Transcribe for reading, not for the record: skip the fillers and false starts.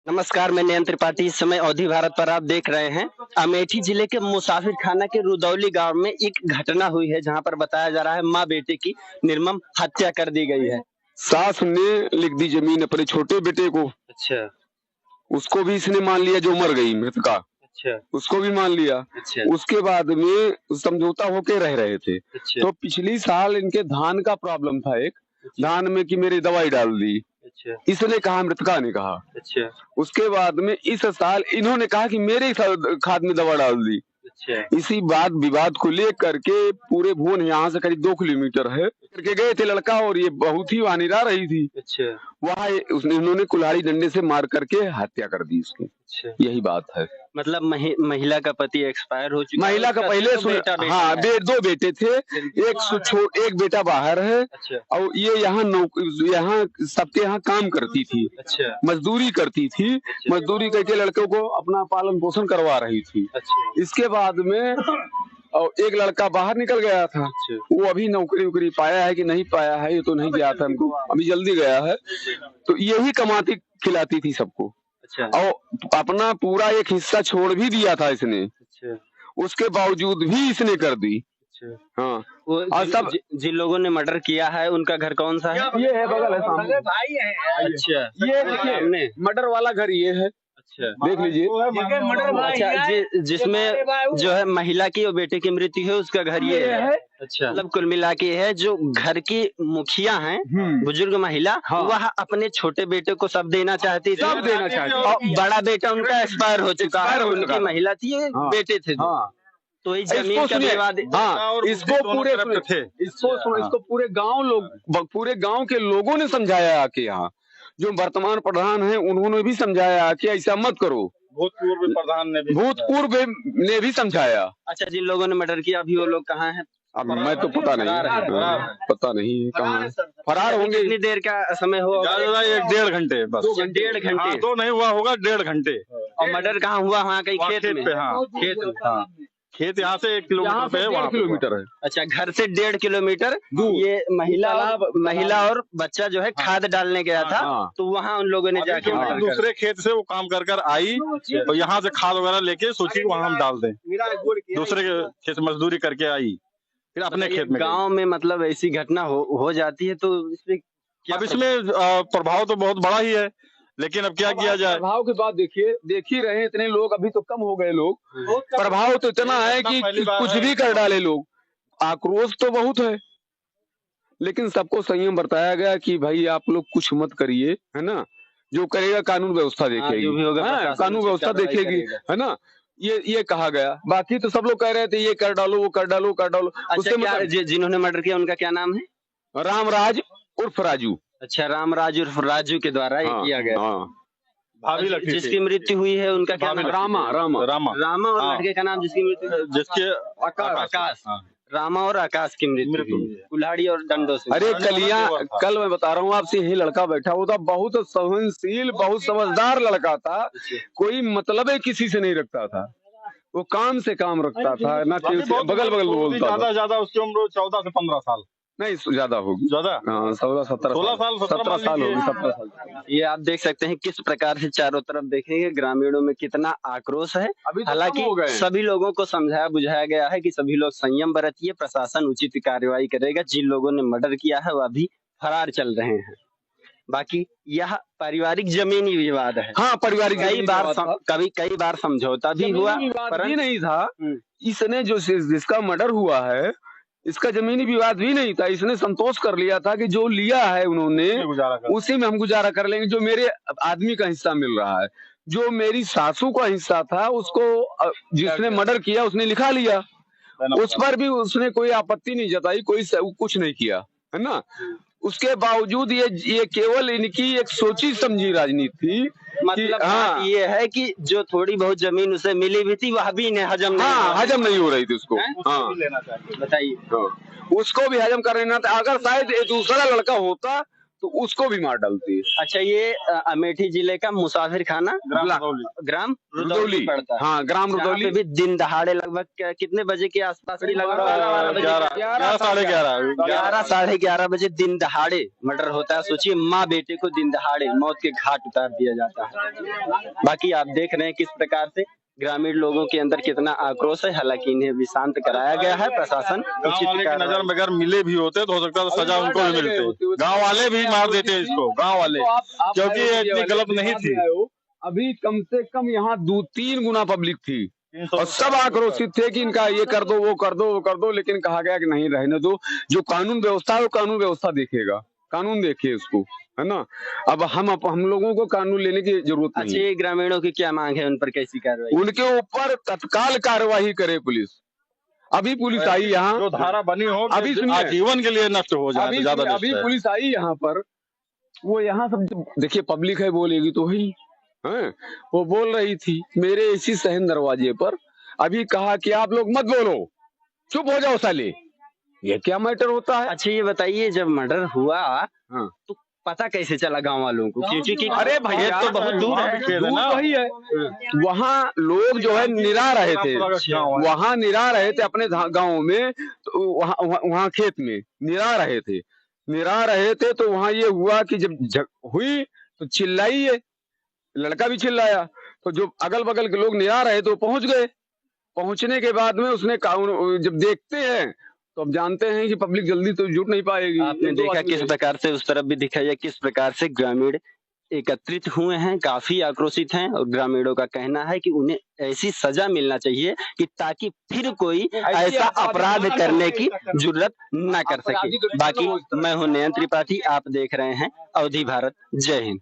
नमस्कार, मैं नयन त्रिपाठी। इस समय अवधि भारत पर आप देख रहे हैं। अमेठी जिले के मुसाफिर खाना के रुदौली गांव में एक घटना हुई है, जहां पर बताया जा रहा है मां बेटे की निर्मम हत्या कर दी गई है। सास ने लिख दी जमीन अपने छोटे बेटे को। अच्छा। उसको भी इसने मान लिया, जो मर गई मृतका। अच्छा। उसको भी मान लिया। अच्छा। उसके बाद में समझौता होके रह रहे थे। अच्छा। तो पिछली साल इनके धान का प्रॉब्लम था एक। अच्छा। धान में कि मेरी दवाई डाल दी। अच्छा। इसने कहा, मृतका ने कहा। अच्छा। उसके बाद में इस साल इन्होंने कहा कि मेरे खाद में दवा डाल दी। अच्छा। इसी बात विवाद को लेकर के पूरे भुवन यहाँ से करीब 2 किलोमीटर है करके गए थे लड़का, और ये बहुत ही वानिरा रही थी। अच्छा। वहाँ उन्होंने कुल्हाड़ी डंडे से मार करके हत्या कर दी उसकी। अच्छा। यही बात है। मतलब महिला का पति एक्सपायर हो चुका है। महिला का पहले हाँ 2 बेटे थे। एक बेटा बाहर है। अच्छा। और ये यहाँ सबके यहाँ काम करती थी। अच्छा। मजदूरी करती थी। मजदूरी करके लड़कों को अपना पालन पोषण करवा रही थी। अच्छा। इसके इसके बाद में और एक लड़का बाहर निकल गया था। अच्छा। वो अभी नौकरी वोकरी पाया है कि नहीं पाया है, ये तो नहीं गया था हमको, अभी जल्दी गया है। तो यही कमाती खिलाती थी सबको। अच्छा। और अपना पूरा एक हिस्सा छोड़ भी दिया था इसने। अच्छा। उसके बावजूद भी इसने कर दी। अच्छा। हाँ। और सब जिन लोगों ने मर्डर किया है उनका घर कौन सा है? ये है बगल है सामने। भाई है। अच्छा। ये देखिए मर्डर वाला घर ये है। अच्छा। देख लीजिए। अच्छा, जिसमें जो है महिला की और बेटे की मृत्यु है, उसका घर ये है। अच्छा। मतलब कुल मिला के है जो घर की मुखिया हैं, बुजुर्ग महिला, हाँ। वह अपने छोटे बेटे को सब देना चाहती थी। सब देना चाहती। और बड़ा बेटा उनका एक्सपायर हो चुका है। उनकी महिला थी, ये हाँ। बेटे थे। हाँ। तो इस जमीन का विवाद। हाँ, इसको पूरे गांव के लोगों ने समझाया आके, यहाँ जो वर्तमान प्रधान हैं उन्होंने भी समझाया कि ऐसा मत करो। भूतपूर्व ने भी समझाया। अच्छा, जिन लोगों ने मर्डर किया अभी वो लोग कहाँ हैं? अब मैं तो पता नहीं कहाँ है। फरार होंगे। कितनी देर का समय हो? 1-1.5 घंटे बस। 1.5 घंटे तो नहीं हुआ होगा 1.5 घंटे। और मर्डर कहाँ हुआ? वहाँ कहीं खेत में? हाँ खेत में। हाँ। खेत यहाँ से 1 किलोमीटर पे है। 1.5 किलोमीटर है। अच्छा, घर से 1.5 किलोमीटर ये महिला और बच्चा जो है खाद डालने गया था। हाँ। तो वहाँ उन लोगों ने जाके दूसरे खेत से वो काम कर आई और यहाँ से खाद वगैरह लेके सोची कि वहाँ हम डाल दें। दूसरे खेत मजदूरी करके आई, फिर अपने खेत में। गाँव में मतलब ऐसी घटना हो जाती है, तो इसमें अब इसमें प्रभाव तो बहुत बड़ा ही है, लेकिन अब क्या किया जाए। प्रभाव की बात देखिए, देख ही रहे इतने लोग, अभी तो कम हो गए लोग। प्रभाव तो इतना है कि कुछ भी कर डाले लोग। आक्रोश तो बहुत है, लेकिन सबको संयम बरताया गया कि भाई आप लोग कुछ मत करिए, है ना। जो करेगा कानून व्यवस्था देखेगी। जो भी होगा कानून व्यवस्था देखेगी, है ना। ये कहा गया। बाकी तो सब लोग कह रहे थे ये कर डालो, वो कर डालो, कर डालो। अच्छा, जिन्होंने मर्डर किया उनका क्या नाम है? रामराज उर्फ राजू। अच्छा, रामराज उर्फ राजू के द्वारा ये किया गया। भाभी लगती थी। जिसकी मृत्यु हुई है उनका क्या नाम? रामा और लड़के का नाम जिसकी मृत्यु? जिसके आकाश। रामा और आकाश की मृत्यु कुल्हाड़ी और डंडों से। अरे कल मैं बता रहा हूँ आपसे, यही लड़का बैठा हुआ था, बहुत सहनशील, बहुत समझदार लड़का था। कोई मतलब है किसी से नहीं रखता था, वो काम से काम रखता था, ना बगल बोलता था। ज्यादा उसकी उम्र 14 से 15 साल नहीं, ज्यादा होगी। ज्यादा 16-17 साल 17 साल होगी। 17 साल। ये आप देख सकते हैं किस प्रकार से चारों तरफ देखेंगे ग्रामीणों में कितना आक्रोश है। हालांकि सभी लोगों को समझाया बुझाया गया है कि सभी लोग संयम बरतिए, प्रशासन उचित कार्रवाई करेगा। जिन लोगों ने मर्डर किया है वह अभी फरार चल रहे हैं। बाकी यह पारिवारिक जमीनी विवाद है। हाँ, पारिवारिक कई बार समझौता भी हुआ, पर नहीं था। इसने जिसका मर्डर हुआ है, इसका जमीनी विवाद भी नहीं था। इसने संतोष कर लिया था कि जो लिया है उन्होंने उसी में हम गुजारा कर लेंगे। जो मेरे आदमी का हिस्सा मिल रहा है, जो मेरी सासू का हिस्सा था, उसको जिसने मर्डर किया उसने लिखा लिया। उस पर भी उसने कोई आपत्ति नहीं जताई, कोई कुछ नहीं किया, है ना। उसके बावजूद ये केवल इनकी एक सोची समझी राजनीति थी। मतलब ये है कि जो थोड़ी बहुत जमीन उसे मिली भी थी वह भी इन्हें हजम नहीं हो रही थी उसको। बताइए। उसको भी हजम कर लेना था। अगर शायद दूसरा लड़का होता तो उसको भी मार डालती है। अच्छा, ये अमेठी जिले का मुसाफिर खाना ग्राम रुदौली पड़ता है। हाँ, ग्राम रुदौली भी दिन दहाड़े लगभग कितने बजे के आसपास की लगभग 11 बजे दिन दहाड़े मर्डर होता है। सोचिए, माँ बेटे को दिन दहाड़े मौत के घाट उतार दिया जाता है। बाकी आप देख रहे हैं किस प्रकार से ग्रामीण लोगों के अंदर कितना आक्रोश है। हालांकि इन्हें भी शांत कराया गया है। प्रशासन गाँव वाले की नजर में अगर मिले भी होते तो हो सकता है सजा उनको भी मिलती। गाँव वाले भी मार देते इसको, गाँव वाले, क्योंकि ये इतनी गलत नहीं थी। अभी कम से कम यहाँ 2-3 गुना पब्लिक थी और सब आक्रोशित थे कि इनका ये कर दो, वो कर दो, वो कर दो, लेकिन कहा गया कि नहीं, रहने दो। जो कानून व्यवस्था है वो कानून व्यवस्था देखेगा, कानून देखिए इसको, है ना। अब हम लोगों को कानून लेने की जरूरत नहीं। अच्छे ग्रामीणों की क्या मांग है, उन पर कैसी कार्रवाई? उनके ऊपर तत्काल कार्रवाई करे पुलिस। अभी पुलिस आई यहाँ, जो धारा बनी हो अभी जीवन के लिए नष्ट हो जाए, अभी पुलिस आई यहाँ पर। वो यहाँ सब देखिए, पब्लिक है, बोलेगी तो वही है। वो बोल रही थी मेरे इसी सहन दरवाजे पर, अभी कहा कि आप लोग मत बोलो, चुप हो जाओ साले। ये क्या मैटर होता है? अच्छा, ये बताइए, जब मर्डर हुआ तो पता कैसे चला गांव वालों को? क्योंकि अरे भैया, तो बहुत दूर है, वही है। वहाँ लोग जो है निरा रहे थे, वहाँ निरा रहे थे अपने गाँव में, तो वहाँ खेत में निरा रहे थे। तो वहाँ ये हुआ कि जब हुई तो चिल्लाई है, लड़का भी चिल्लाया। तो जो अगल बगल के लोग निरा रहे तो पहुंच गए। पहुंचने के बाद में उसने जब देखते हैं तो अब जानते हैं कि पब्लिक जल्दी तो जुट नहीं पाएगी। आपने देखा किस प्रकार से, उस तरफ भी दिखाया किस प्रकार से ग्रामीण एकत्रित हुए हैं, काफी आक्रोशित हैं। और ग्रामीणों का कहना है कि उन्हें ऐसी सजा मिलना चाहिए कि ताकि फिर कोई ऐसा अपराध करने की जुर्रत न कर सके। बाकी मैं हूं नयन त्रिपाठी, आप देख रहे हैं अवधि भारत। जय हिंद।